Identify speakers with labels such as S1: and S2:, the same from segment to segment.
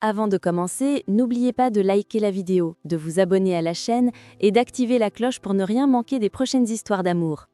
S1: Avant de commencer, n'oubliez pas de liker la vidéo, de vous abonner à la chaîne et d'activer la cloche pour ne rien manquer des prochaines histoires d'amour.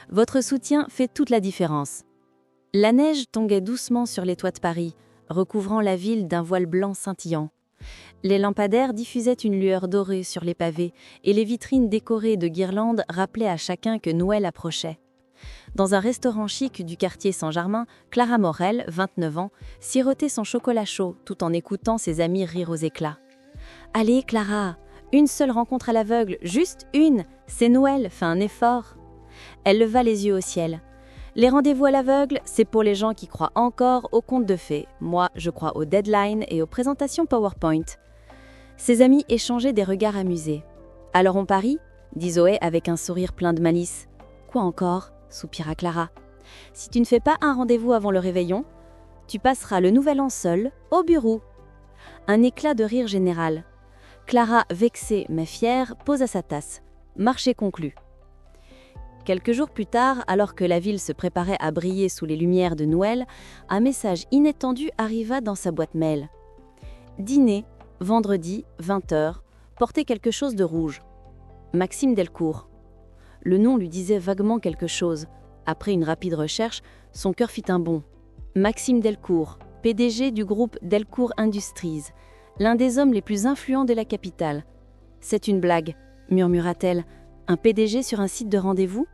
S1: Votre soutien fait toute la différence. La neige tombait doucement sur les toits de Paris, recouvrant la ville d'un voile blanc scintillant. Les lampadaires diffusaient une lueur dorée sur les pavés et les vitrines décorées de guirlandes rappelaient à chacun que Noël approchait. Dans un restaurant chic du quartier Saint-Germain, Clara Morel, 29 ans, sirotait son chocolat chaud tout en écoutant ses amis rire aux éclats. « Allez, Clara, une seule rencontre à l'aveugle, juste une, c'est Noël, fais un effort !» Elle leva les yeux au ciel. « Les rendez-vous à l'aveugle, c'est pour les gens qui croient encore aux contes de fées. Moi, je crois aux deadlines et aux présentations PowerPoint. » Ses amis échangeaient des regards amusés. « Alors on parie ?» dit Zoé avec un sourire plein de malice. « Quoi encore ?» soupira Clara. « Si tu ne fais pas un rendez-vous avant le réveillon, tu passeras le nouvel an seul, au bureau. » Un éclat de rire général. Clara, vexée mais fière, posa sa tasse. Marché conclu. Quelques jours plus tard, alors que la ville se préparait à briller sous les lumières de Noël, un message inattendu arriva dans sa boîte mail. Dîner, vendredi, 20h, portez quelque chose de rouge. Maxime Delcourt. Le nom lui disait vaguement quelque chose. Après une rapide recherche, son cœur fit un bond. Maxime Delcourt, PDG du groupe Delcourt Industries, l'un des hommes les plus influents de la capitale. « C'est une blague », murmura-t-elle. « Un PDG sur un site de rendez-vous ?»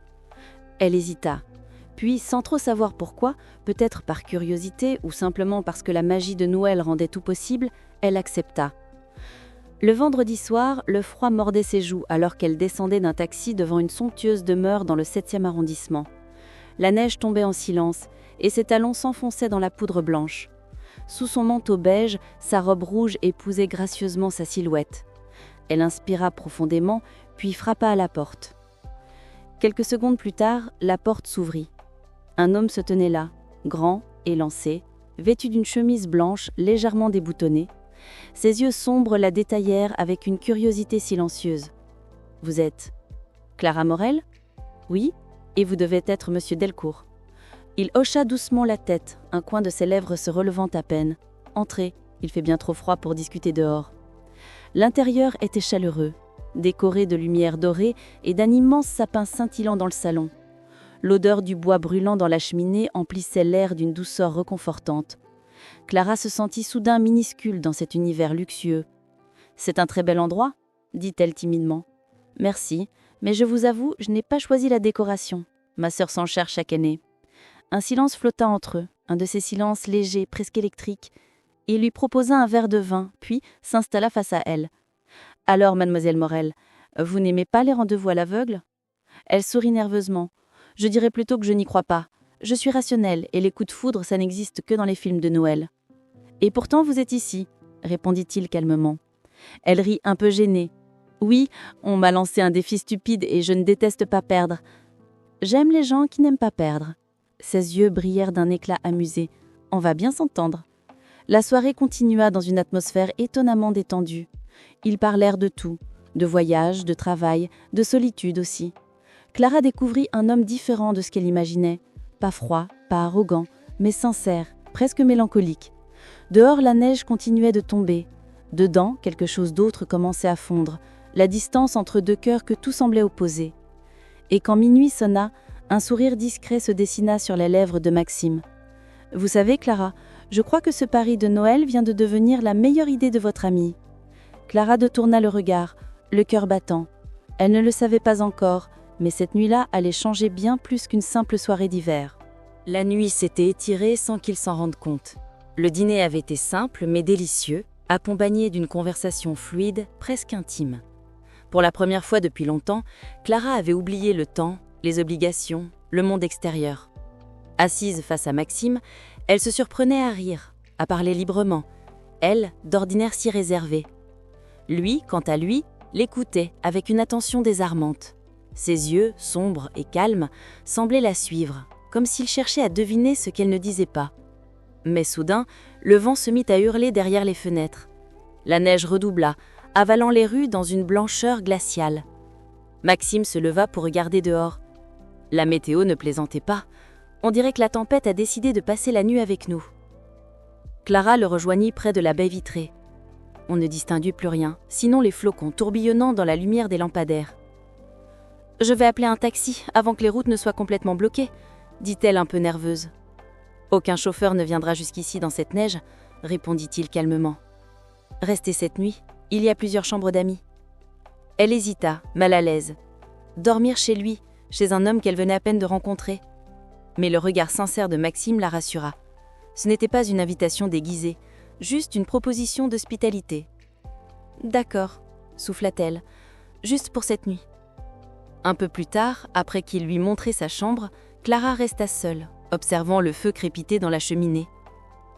S1: Elle hésita. Puis, sans trop savoir pourquoi, peut-être par curiosité ou simplement parce que la magie de Noël rendait tout possible, elle accepta. Le vendredi soir, le froid mordait ses joues alors qu'elle descendait d'un taxi devant une somptueuse demeure dans le 7e arrondissement. La neige tombait en silence et ses talons s'enfonçaient dans la poudre blanche. Sous son manteau beige, sa robe rouge épousait gracieusement sa silhouette. Elle inspira profondément, puis frappa à la porte. Quelques secondes plus tard, la porte s'ouvrit. Un homme se tenait là, grand, élancé, vêtu d'une chemise blanche légèrement déboutonnée. Ses yeux sombres la détaillèrent avec une curiosité silencieuse. « Vous êtes Clara Morel ?»« Oui, et vous devez être Monsieur Delcourt. » Il hocha doucement la tête, un coin de ses lèvres se relevant à peine. « Entrez, il fait bien trop froid pour discuter dehors. » L'intérieur était chaleureux, décoré de lumière dorée et d'un immense sapin scintillant dans le salon. L'odeur du bois brûlant dans la cheminée emplissait l'air d'une douceur réconfortante. Clara se sentit soudain minuscule dans cet univers luxueux. « C'est un très bel endroit ?» dit-elle timidement. « Merci, mais je vous avoue, je n'ai pas choisi la décoration. Ma sœur s'en cherche chaque année. » Un silence flotta entre eux, un de ces silences légers, presque électriques. Il lui proposa un verre de vin, puis s'installa face à elle. « Alors, mademoiselle Morel, vous n'aimez pas les rendez-vous à l'aveugle ?» Elle sourit nerveusement. « Je dirais plutôt que je n'y crois pas. Je suis rationnelle et les coups de foudre, ça n'existe que dans les films de Noël. »« Et pourtant, vous êtes ici, » répondit-il calmement. Elle rit un peu gênée. « Oui, on m'a lancé un défi stupide et je ne déteste pas perdre. J'aime les gens qui n'aiment pas perdre. » Ses yeux brillèrent d'un éclat amusé. « On va bien s'entendre. » La soirée continua dans une atmosphère étonnamment détendue. Ils parlèrent de tout, de voyage, de travail, de solitude aussi. Clara découvrit un homme différent de ce qu'elle imaginait. Pas froid, pas arrogant, mais sincère, presque mélancolique. Dehors, la neige continuait de tomber. Dedans, quelque chose d'autre commençait à fondre, la distance entre deux cœurs que tout semblait opposer. Et quand minuit sonna, un sourire discret se dessina sur les lèvres de Maxime. « Vous savez, Clara, je crois que ce pari de Noël vient de devenir la meilleure idée de votre ami. » Clara détourna le regard, le cœur battant. Elle ne le savait pas encore, mais cette nuit-là allait changer bien plus qu'une simple soirée d'hiver. La nuit s'était étirée sans qu'ils s'en rendent compte. Le dîner avait été simple mais délicieux, accompagné d'une conversation fluide, presque intime. Pour la première fois depuis longtemps, Clara avait oublié le temps, les obligations, le monde extérieur. Assise face à Maxime, elle se surprenait à rire, à parler librement, elle, d'ordinaire si réservée. Lui, quant à lui, l'écoutait avec une attention désarmante. Ses yeux, sombres et calmes, semblaient la suivre, comme s'il cherchait à deviner ce qu'elle ne disait pas. Mais soudain, le vent se mit à hurler derrière les fenêtres. La neige redoubla, avalant les rues dans une blancheur glaciale. Maxime se leva pour regarder dehors. La météo ne plaisantait pas. On dirait que la tempête a décidé de passer la nuit avec nous. Clara le rejoignit près de la baie vitrée, On ne distinguait plus rien, sinon les flocons tourbillonnant dans la lumière des lampadaires. « Je vais appeler un taxi avant que les routes ne soient complètement bloquées », dit-elle un peu nerveuse. « Aucun chauffeur ne viendra jusqu'ici dans cette neige », répondit-il calmement. « Restez cette nuit, il y a plusieurs chambres d'amis. » Elle hésita, mal à l'aise. Dormir chez lui, chez un homme qu'elle venait à peine de rencontrer. Mais le regard sincère de Maxime la rassura. Ce n'était pas une invitation déguisée, juste une proposition d'hospitalité. « D'accord », souffla-t-elle, « juste pour cette nuit. » Un peu plus tard, après qu'il lui montrait sa chambre, Clara resta seule, observant le feu crépiter dans la cheminée.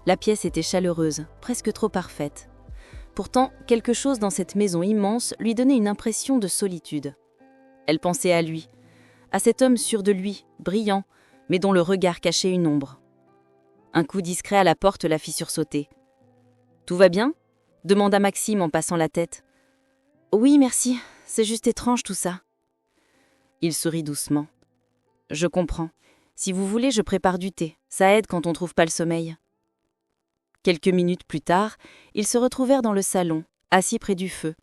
S1: La pièce était chaleureuse, presque trop parfaite. Pourtant, quelque chose dans cette maison immense lui donnait une impression de solitude. Elle pensait à lui, à cet homme sûr de lui, brillant, mais dont le regard cachait une ombre. Un coup discret à la porte la fit sursauter. « Tout va bien ?» demanda Maxime en passant la tête. « Oui, merci, c'est juste étrange tout ça. » Il sourit doucement. « Je comprends. Si vous voulez, je prépare du thé. Ça aide quand on trouve pas le sommeil. » Quelques minutes plus tard, ils se retrouvèrent dans le salon, assis près du feu.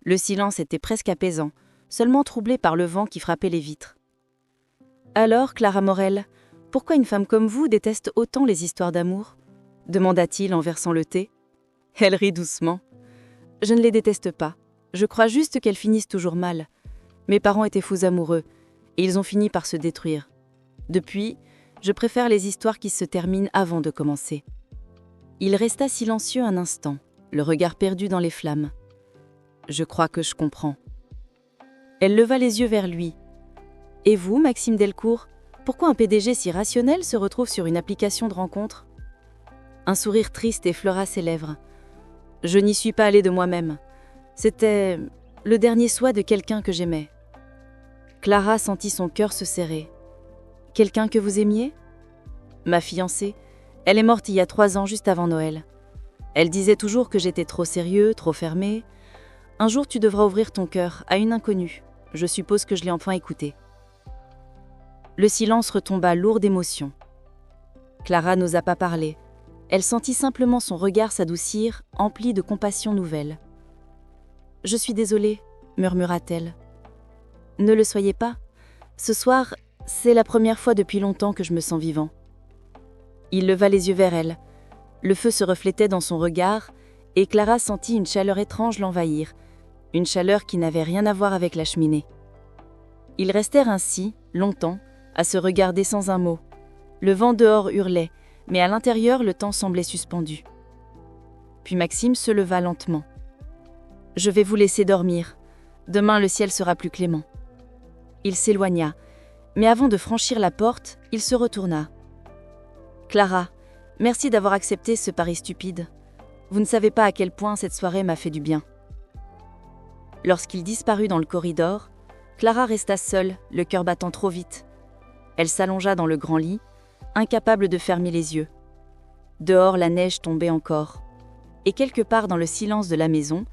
S1: Le silence était presque apaisant, seulement troublé par le vent qui frappait les vitres. « Alors, Clara Morel, pourquoi une femme comme vous déteste autant les histoires d'amour ?» demanda-t-il en versant le thé. Elle rit doucement. « Je ne les déteste pas. Je crois juste qu'elles finissent toujours mal. Mes parents étaient fous amoureux, et ils ont fini par se détruire. Depuis, je préfère les histoires qui se terminent avant de commencer. » Il resta silencieux un instant, le regard perdu dans les flammes. « Je crois que je comprends. » Elle leva les yeux vers lui. « Et vous, Maxime Delcourt, pourquoi un PDG si rationnel se retrouve sur une application de rencontre ?» Un sourire triste effleura ses lèvres. « Je n'y suis pas allée de moi-même. C'était le dernier souhait de quelqu'un que j'aimais. » Clara sentit son cœur se serrer. « Quelqu'un que vous aimiez ?»« Ma fiancée. Elle est morte il y a 3 ans, juste avant Noël. Elle disait toujours que j'étais trop sérieux, trop fermé. Un jour, tu devras ouvrir ton cœur à une inconnue. Je suppose que je l'ai enfin écoutée. » Le silence retomba lourd d'émotion. Clara n'osa pas parler. Elle sentit simplement son regard s'adoucir, empli de compassion nouvelle. « Je suis désolée, » murmura-t-elle. « Ne le soyez pas. Ce soir, c'est la première fois depuis longtemps que je me sens vivant. » Il leva les yeux vers elle. Le feu se reflétait dans son regard, et Clara sentit une chaleur étrange l'envahir, une chaleur qui n'avait rien à voir avec la cheminée. Ils restèrent ainsi, longtemps, à se regarder sans un mot. Le vent dehors hurlait, mais à l'intérieur le temps semblait suspendu. Puis Maxime se leva lentement. « Je vais vous laisser dormir. Demain le ciel sera plus clément. » Il s'éloigna, mais avant de franchir la porte, il se retourna. « Clara, merci d'avoir accepté ce pari stupide. Vous ne savez pas à quel point cette soirée m'a fait du bien. » Lorsqu'il disparut dans le corridor, Clara resta seule, le cœur battant trop vite. Elle s'allongea dans le grand lit, incapable de fermer les yeux. Dehors, la neige tombait encore. Et quelque part dans le silence de la maison,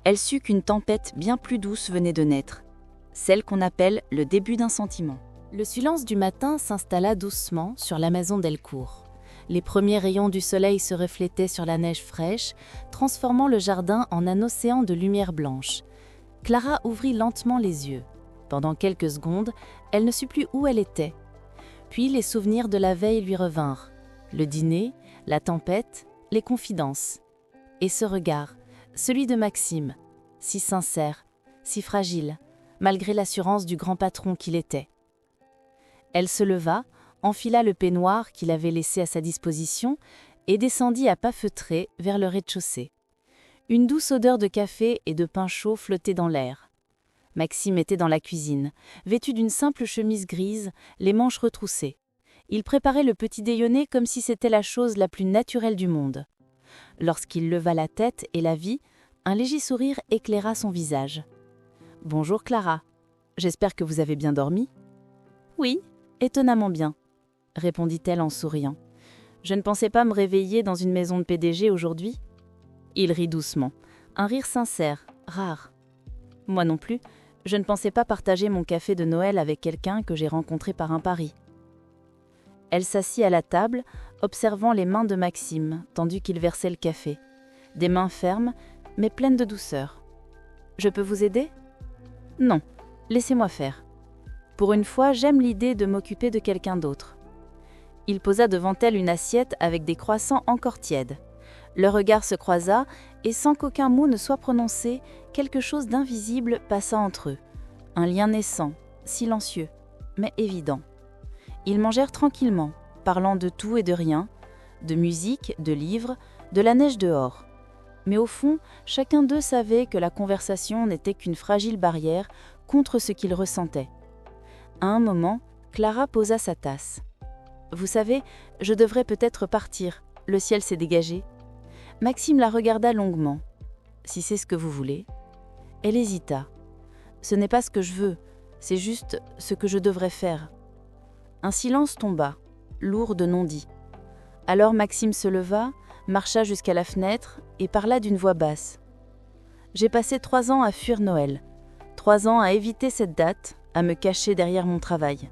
S1: elle sut qu'une tempête bien plus douce venait de naître, celle qu'on appelle le début d'un sentiment.
S2: Le silence du matin s'installa doucement sur la maison Delcourt. Les premiers rayons du soleil se reflétaient sur la neige fraîche, transformant le jardin en un océan de lumière blanche. Clara ouvrit lentement les yeux. Pendant quelques secondes, elle ne sut plus où elle était. Puis les souvenirs de la veille lui revinrent. Le dîner, la tempête, les confidences. Et ce regard, celui de Maxime, si sincère, si fragile, malgré l'assurance du grand patron qu'il était. Elle se leva, enfila le peignoir qu'il avait laissé à sa disposition et descendit à pas feutrés vers le rez-de-chaussée. Une douce odeur de café et de pain chaud flottait dans l'air. Maxime était dans la cuisine, vêtu d'une simple chemise grise, les manches retroussées. Il préparait le petit déjeuner comme si c'était la chose la plus naturelle du monde. Lorsqu'il leva la tête et la vit, un léger sourire éclaira son visage. « Bonjour Clara, j'espère que vous avez bien dormi ?»« Oui, étonnamment bien, » répondit-elle en souriant. « Je ne pensais pas me réveiller dans une maison de PDG aujourd'hui. » Il rit doucement, un rire sincère, rare. « Moi non plus, je ne pensais pas partager mon café de Noël avec quelqu'un que j'ai rencontré par un pari. » Elle s'assit à la table, observant les mains de Maxime, tandis qu'il versait le café. Des mains fermes, mais pleine de douceur. « Je peux vous aider ?»« Non, laissez-moi faire. Pour une fois, j'aime l'idée de m'occuper de quelqu'un d'autre. » Il posa devant elle une assiette avec des croissants encore tièdes. Leur regard se croisa, et sans qu'aucun mot ne soit prononcé, quelque chose d'invisible passa entre eux. Un lien naissant, silencieux, mais évident. Ils mangèrent tranquillement, parlant de tout et de rien, de musique, de livres, de la neige dehors. Mais au fond, chacun d'eux savait que la conversation n'était qu'une fragile barrière contre ce qu'ils ressentaient. À un moment, Clara posa sa tasse. « Vous savez, je devrais peut-être partir, le ciel s'est dégagé. » Maxime la regarda longuement. « Si c'est ce que vous voulez. » Elle hésita. « Ce n'est pas ce que je veux, c'est juste ce que je devrais faire. » Un silence tomba, lourd de non-dits. Alors Maxime se leva, marcha jusqu'à la fenêtre et parla d'une voix basse. « J'ai passé 3 ans à fuir Noël, 3 ans à éviter cette date, à me cacher derrière mon travail.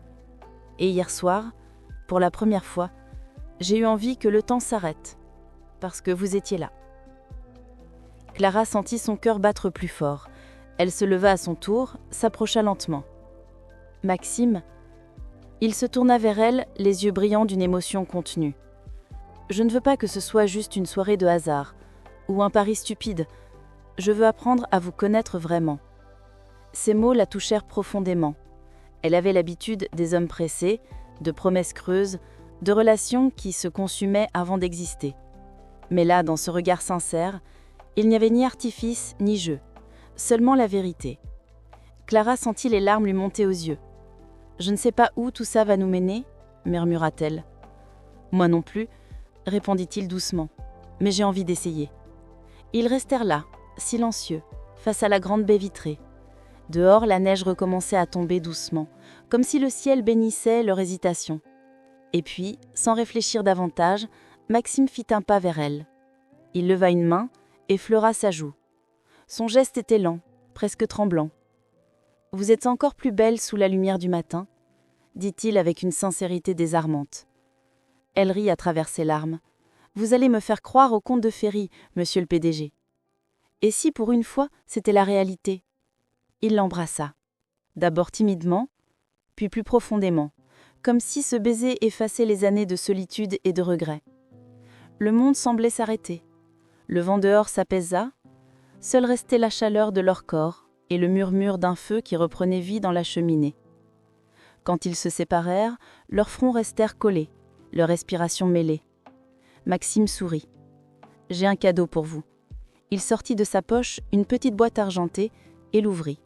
S2: Et hier soir, pour la première fois, j'ai eu envie que le temps s'arrête, parce que vous étiez là. » Clara sentit son cœur battre plus fort. Elle se leva à son tour, s'approcha lentement. « Maxime ?» Il se tourna vers elle, les yeux brillants d'une émotion contenue. « Je ne veux pas que ce soit juste une soirée de hasard, ou un pari stupide. Je veux apprendre à vous connaître vraiment. » Ces mots la touchèrent profondément. Elle avait l'habitude des hommes pressés, de promesses creuses, de relations qui se consumaient avant d'exister. Mais là, dans ce regard sincère, il n'y avait ni artifice ni jeu, seulement la vérité. Clara sentit les larmes lui monter aux yeux. « Je ne sais pas où tout ça va nous mener, » murmura-t-elle. « Moi non plus, » répondit-il doucement, « mais j'ai envie d'essayer. » Ils restèrent là, silencieux, face à la grande baie vitrée. Dehors, la neige recommençait à tomber doucement, comme si le ciel bénissait leur hésitation. Et puis, sans réfléchir davantage, Maxime fit un pas vers elle. Il leva une main, effleura sa joue. Son geste était lent, presque tremblant. « Vous êtes encore plus belle sous la lumière du matin », dit-il avec une sincérité désarmante. Elle rit à travers ses larmes. « Vous allez me faire croire au conte de féerie, monsieur le PDG. » Et si pour une fois, c'était la réalité ? Il l'embrassa. D'abord timidement, puis plus profondément, comme si ce baiser effaçait les années de solitude et de regret. Le monde semblait s'arrêter. Le vent dehors s'apaisa. Seule restait la chaleur de leur corps et le murmure d'un feu qui reprenait vie dans la cheminée. Quand ils se séparèrent, leurs fronts restèrent collés, leurs respirations mêlées. Maxime sourit. « J'ai un cadeau pour vous. » Il sortit de sa poche une petite boîte argentée et l'ouvrit.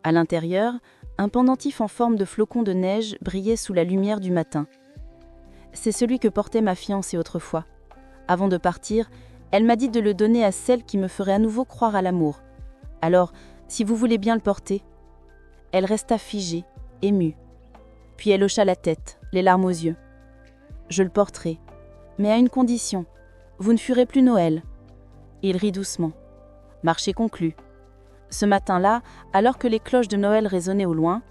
S2: À l'intérieur, un pendentif en forme de flocon de neige brillait sous la lumière du matin. C'est celui que portait ma fiancée autrefois. Avant de partir, elle m'a dit de le donner à celle qui me ferait à nouveau croire à l'amour. Alors, si vous voulez bien le porter. Elle resta figée, émue. Puis elle hocha la tête, les larmes aux yeux. Je le porterai, mais à une condition. Vous ne fuirez plus Noël. Il rit doucement. Marché conclu. Ce matin-là, alors que les cloches de Noël résonnaient au loin,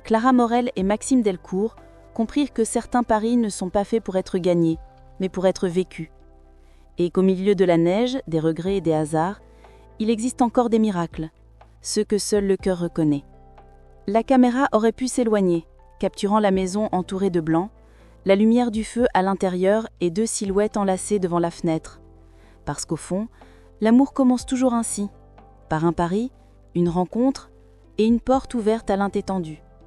S2: Clara Morel et Maxime Delcourt comprirent que certains paris ne sont pas faits pour être gagnés, mais pour être vécus. Et qu'au milieu de la neige, des regrets et des hasards, il existe encore des miracles, ceux que seul le cœur reconnaît. La caméra aurait pu s'éloigner, capturant la maison entourée de blanc, la lumière du feu à l'intérieur et 2 silhouettes enlacées devant la fenêtre. Parce qu'au fond, l'amour commence toujours ainsi, par un pari, une rencontre et une porte ouverte à l'intétendu.